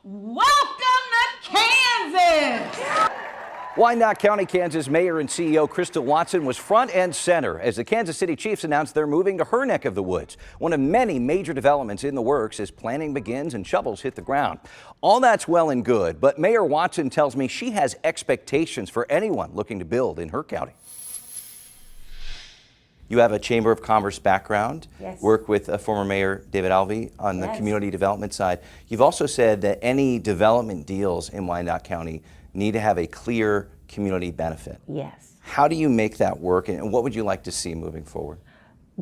Welcome to Kansas! Wyandotte County, Kansas Mayor and CEO Crystal Watson was front and center as the Kansas City Chiefs announced they're moving to her neck of the woods. One of many major developments in the works as planning begins and shovels hit the ground. All that's well and good, but Mayor Watson tells me she has expectations for anyone looking to build in her county. You have a Chamber of Commerce background. Yes. Work with former Mayor David Alvey on the Yes. community development side. You've also said that any development deals in Wyandotte County need to have a clear community benefit. Yes. How do you make that work, and what would you like to see moving forward?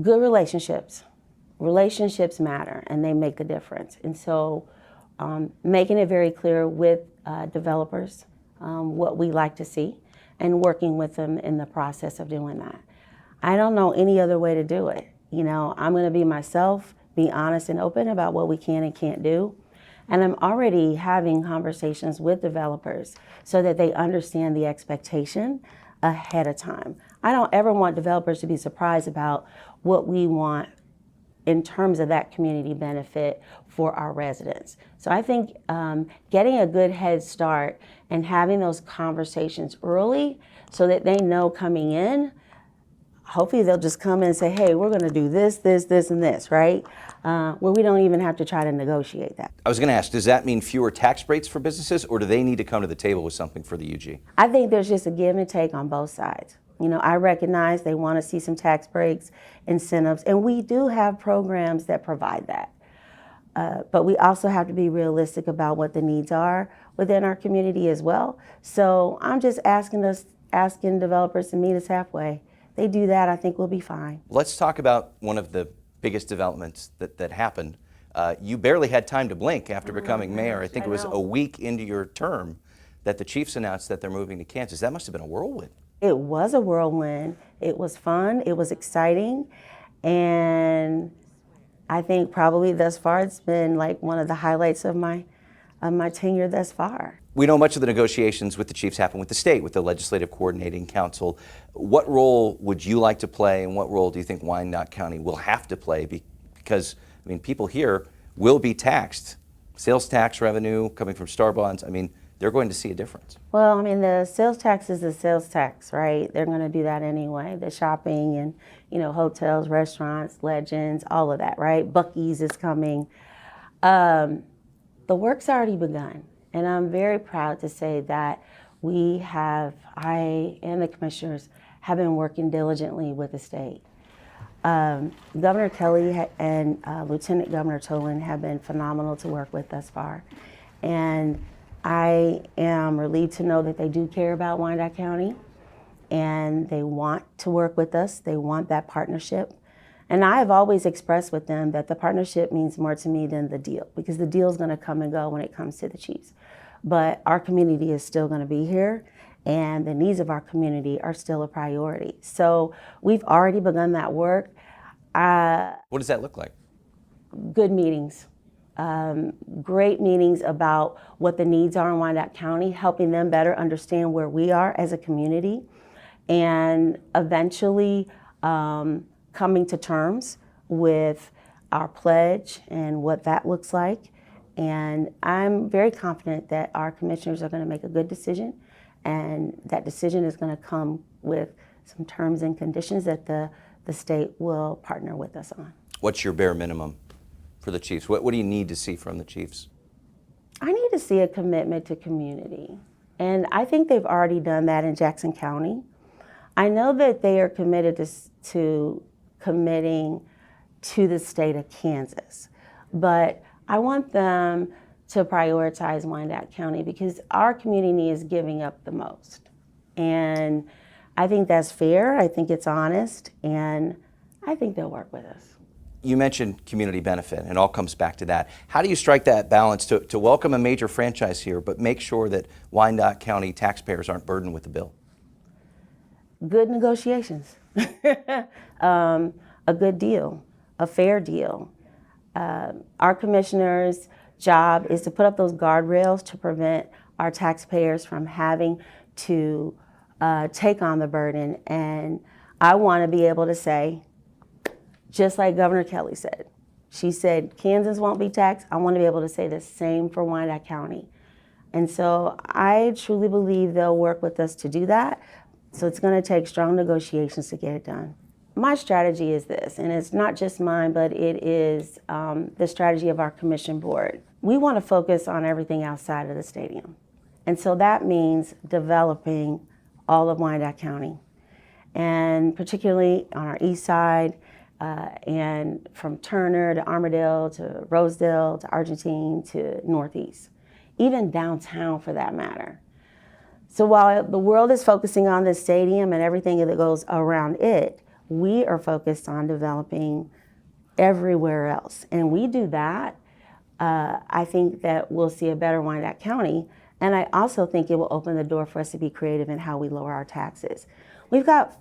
Good relationships. Relationships matter, and they make a difference. And so making it very clear with developers what we like to see and working with them in the process of doing that. I don't know any other way to do it. You know, I'm going to be myself, be honest and open about what we can and can't do. And I'm already having conversations with developers so that they understand the expectation ahead of time. I don't ever want developers to be surprised about what we want in terms of that community benefit for our residents. So I think getting a good head start and having those conversations early so that they know coming in, hopefully they'll just come in and say, hey, we're going to do this, this, this, and this, right? Where we don't even have to try to negotiate that. I was going to ask, does that mean fewer tax breaks for businesses, or do they need to come to the table with something for the UG? I think there's just a give and take on both sides. You know, I recognize they want to see some tax breaks, incentives, and we do have programs that provide that. But we also have to be realistic about what the needs are within our community as well. So I'm just asking developers to meet us halfway. They do that, I think we'll be fine. Let's talk about one of the biggest developments that happened. You barely had time to blink after becoming mayor. I think it was a week into your term that the Chiefs announced that they're moving to Kansas. That must have been a whirlwind. It was a whirlwind. It was fun, it was exciting, and I think probably thus far it's been like one of the highlights of my tenure thus far. We know much of the negotiations with the Chiefs happen with the state, with the Legislative Coordinating Council. What role would you like to play, and what role do you think Wyandotte County will have to play? Because, I mean, people here will be taxed. Sales tax revenue coming from Star Bonds, I mean, they're going to see a difference. Well, I mean, the sales tax is the sales tax, right? They're going to do that anyway. The shopping and, you know, hotels, restaurants, Legends, all of that, right? Buc-ee's is coming. The work's already begun. And I'm very proud to say that I and the commissioners have been working diligently with the state. Governor Kelly and Lieutenant Governor Tolan have been phenomenal to work with thus far. And I am relieved to know that they do care about Wyandotte County and they want to work with us. They want that partnership. And I have always expressed with them that the partnership means more to me than the deal, because the deal is going to come and go when it comes to the Chiefs. But our community is still going to be here, and the needs of our community are still a priority. So we've already begun that work. What does that look like? Good meetings, great meetings about what the needs are in Wyandotte County, helping them better understand where we are as a community, and eventually coming to terms with our pledge and what that looks like. And I'm very confident that our commissioners are going to make a good decision, and that decision is going to come with some terms and conditions that the state will partner with us on. What's your bare minimum for the Chiefs? What do you need to see from the Chiefs? I need to see a commitment to community. And I think they've already done that in Jackson County. I know that they are committed to committing to the state of Kansas, but I want them to prioritize Wyandotte County because our community is giving up the most. And I think that's fair, I think it's honest, and I think they'll work with us. You mentioned community benefit, and it all comes back to that. How do you strike that balance to welcome a major franchise here, but make sure that Wyandotte County taxpayers aren't burdened with the bill? Good negotiations, a good deal, a fair deal. Our commissioner's job is to put up those guardrails to prevent our taxpayers from having to take on the burden. And I want to be able to say, just like Governor Kelly said, She said, Kansas won't be taxed. I want to be able to say the same for Wyandotte County. And so I truly believe they'll work with us to do that. So it's going to take strong negotiations to get it done. My strategy is this, and it's not just mine, but it is the strategy of our commission board. We want to focus on everything outside of the stadium. And so that means developing all of Wyandotte County, and particularly on our east side, and from Turner to Armourdale to Rosedale to Argentine to Northeast, even downtown for that matter. So while the world is focusing on the stadium and everything that goes around it, we are focused on developing everywhere else. And we do that, I think that we'll see a better Wyandotte County. And I also think it will open the door for us to be creative in how we lower our taxes. We've got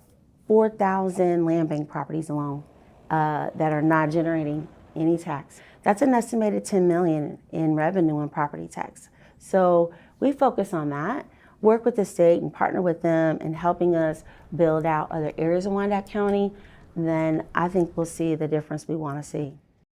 4,000 land bank properties alone that are not generating any tax. That's an estimated $10 million in revenue and property tax. So we focus on that, work with the state and partner with them in helping us build out other areas of Wyandotte County. Then I think we'll see the difference we want to see.